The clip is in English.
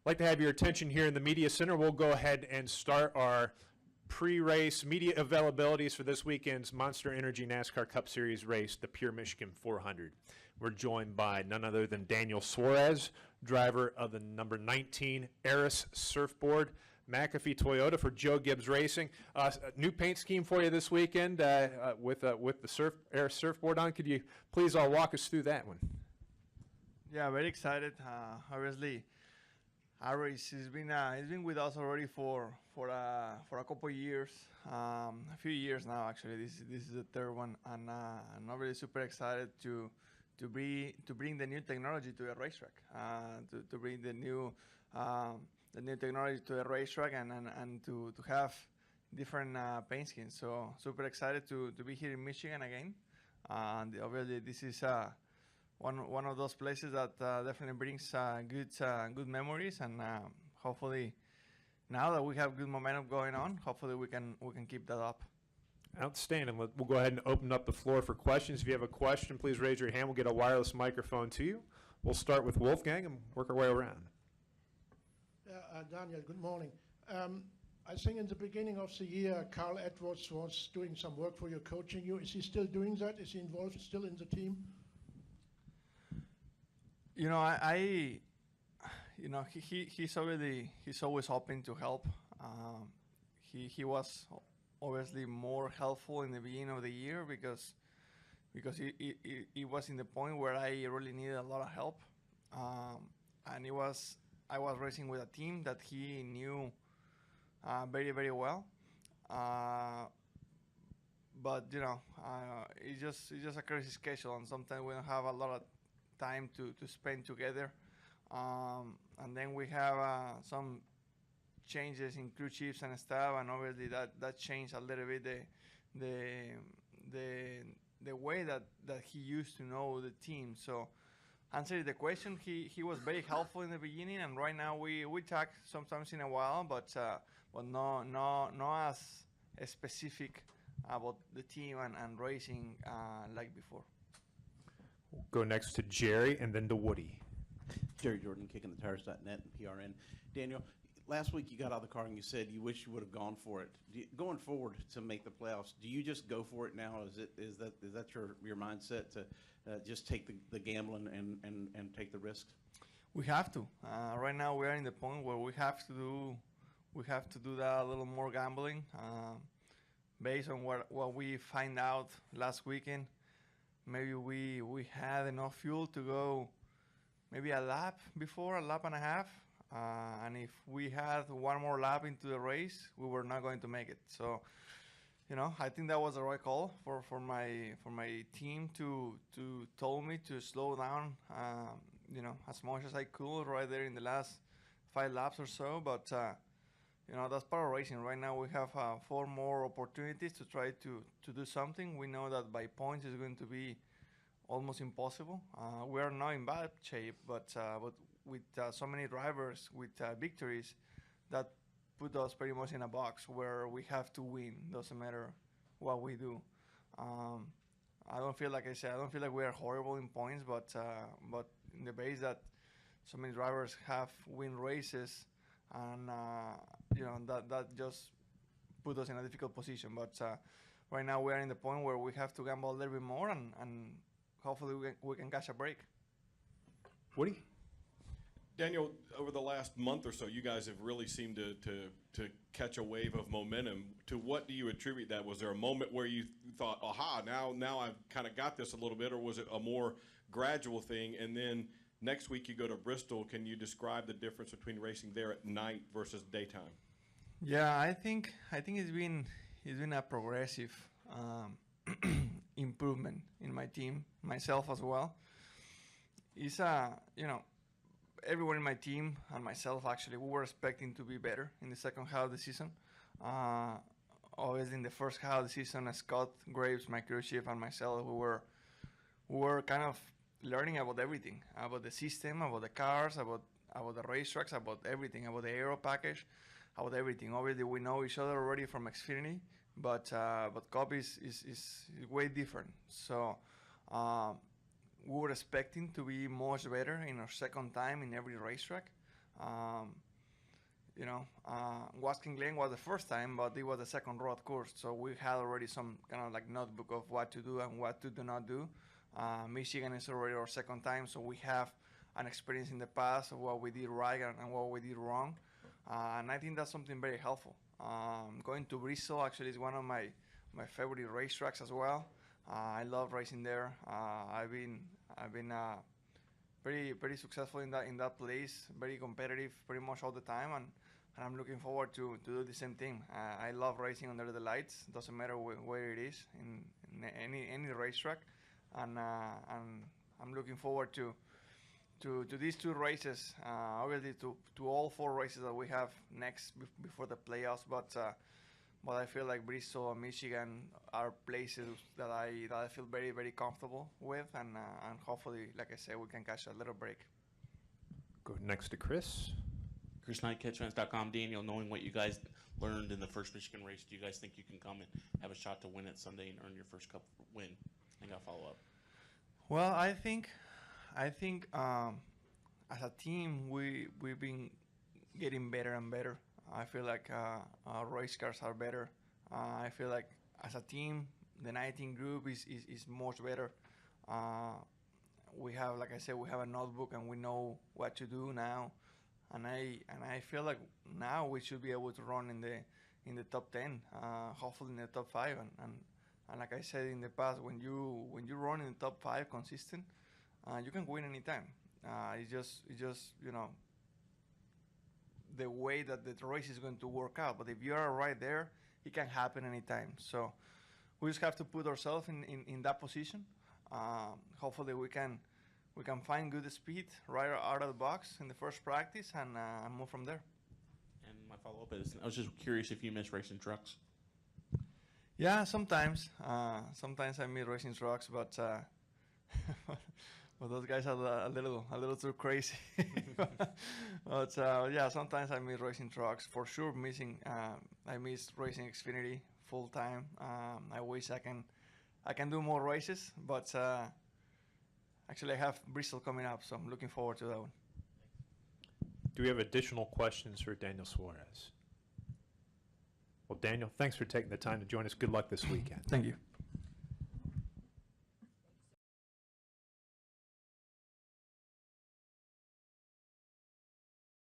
I'd like to have your attention here in the Media Center. We'll go ahead and start our pre-race media availabilities for this weekend's Monster Energy NASCAR Cup Series race, the Pure Michigan 400. We're joined by none other than Daniel Suárez, driver of the number 19 Eris surfboard, McAfee Toyota for Joe Gibbs Racing. New paint scheme for you this weekend with the Eris surfboard on. Could you please all walk us through that one? Yeah, very excited. Obviously, Aris has been with us already for a couple of years, a few years now actually. This is the third one, and I'm really super excited to bring the new technology to the racetrack, to bring the new technology to the racetrack, and to have different paint skins. So super excited to be here in Michigan again, and obviously this is one of those places that definitely brings good memories, and hopefully now that we have good momentum going on, hopefully we can keep that up. Outstanding. We'll go ahead and open up the floor for questions. If you have a question, please raise your hand. We'll get a wireless microphone to you. We'll start with Wolfgang and work our way around. Daniel, good morning. I think in the beginning of the year, Carl Edwards was doing some work for you, coaching you. Is he still doing that? Is he involved still in the team? You know, he's always hoping to help. He was obviously more helpful in the beginning of the year because it was in the point where I really needed a lot of help, and I was racing with a team that he knew very, very well. But you know, it's just a crazy schedule, and sometimes we don't have a lot of time to spend together, and then we have some changes in crew chiefs and stuff, and obviously that changed a little bit the way that he used to know the team. So answering the question, he was very helpful in the beginning, and right now we talk sometimes in a while, but no as specific about the team and racing like before. We'll go next to Jerry and then to Woody. Jerry Jordan, KickingTheTires.net and PRN. Daniel, last week you got out of the car and you said you wish you would have gone for it. Going forward to make the playoffs, do you just go for it now? Is that your mindset to just take the gamble and take the risks? We have to. Right now we are in the point where we have to do that a little more gambling, based on what we find out last weekend. Maybe we had enough fuel to go maybe a lap before, a lap and a half. And if we had one more lap into the race, we were not going to make it. So, you know, I think that was the right call for my team to told me to slow down, you know, as much as I could right there in the last 5 laps or so. But you know, that's part of racing. Right now we have 4 more opportunities to try to do something. We know that by points it's going to be almost impossible. We are not in bad shape, but with so many drivers with victories, that put us pretty much in a box where we have to win. Doesn't matter what we do. I don't feel like we are horrible in points, but in the base that so many drivers have win races, and you know, that just put us in a difficult position. But right now we are in the point where we have to gamble a little bit more, and hopefully we can catch a break. Woody? Daniel, over the last month or so, you guys have really seemed to catch a wave of momentum. To what do you attribute that? Was there a moment where you thought, aha, now I've kind of got this a little bit, or was it a more gradual thing? And then next week you go to Bristol. Can you describe the difference between racing there at night versus daytime? Yeah, I think it's been a progressive improvement in my team, myself as well. It's you know, everyone in my team and myself, actually, we were expecting to be better in the second half of the season. Obviously, in the first half of the season, Scott Graves, my crew chief, and myself, we were kind of learning about everything, about the system, about the cars, about the racetracks, about everything, about the aero package, about everything. Obviously, we know each other already from Xfinity, but Cup is way different. So we were expecting to be much better in our second time in every racetrack. Watkins Glen was the first time, but it was the second road course, so we had already some kind of like notebook of what to do and what to do not do. Michigan is already our second time, so we have an experience in the past of what we did right and what we did wrong, and I think that's something very helpful. Going to Bristol actually is one of my favorite racetracks as well. I love racing there. I've been pretty successful in that place. Very competitive, pretty much all the time, and I'm looking forward to do the same thing. I love racing under the lights. Doesn't matter where it is in any racetrack, and I'm looking forward to these two races. Obviously to all 4 races that we have next before the playoffs, but I feel like Bristol and Michigan are places that I feel very, very comfortable with, and hopefully, like I said, we can catch a little break. Go next to Chris. Chris Knight, CatchFans.com. Daniel, knowing what you guys learned in the first Michigan race, do you guys think you can come and have a shot to win it Sunday and earn your first Cup win? I got a follow-up. Well, I think as a team we've been getting better and better. I feel like our race cars are better. I feel like as a team, the 19 group is much better. We have, like I said, we have a notebook and we know what to do now. And I feel like now we should be able to run in the top 10, hopefully in the top 5. And like I said in the past, when you run in the top 5 consistent, you can win anytime. It's just the way that the race is going to work out. But if you are right there, it can happen anytime. So we just have to put ourselves in that position. Hopefully we can find good speed right out of the box in the first practice and move from there. And my follow-up is, I was just curious if you miss racing trucks. Yeah, sometimes. Sometimes I miss racing trucks, but well, those guys are a little too crazy. But yeah, sometimes I miss racing trucks. For sure, I miss racing Xfinity full time. I wish I can do more races, but actually I have Bristol coming up, so I'm looking forward to that one. Do we have additional questions for Daniel Suárez? Well, Daniel, thanks for taking the time to join us. Good luck this weekend. Thank you.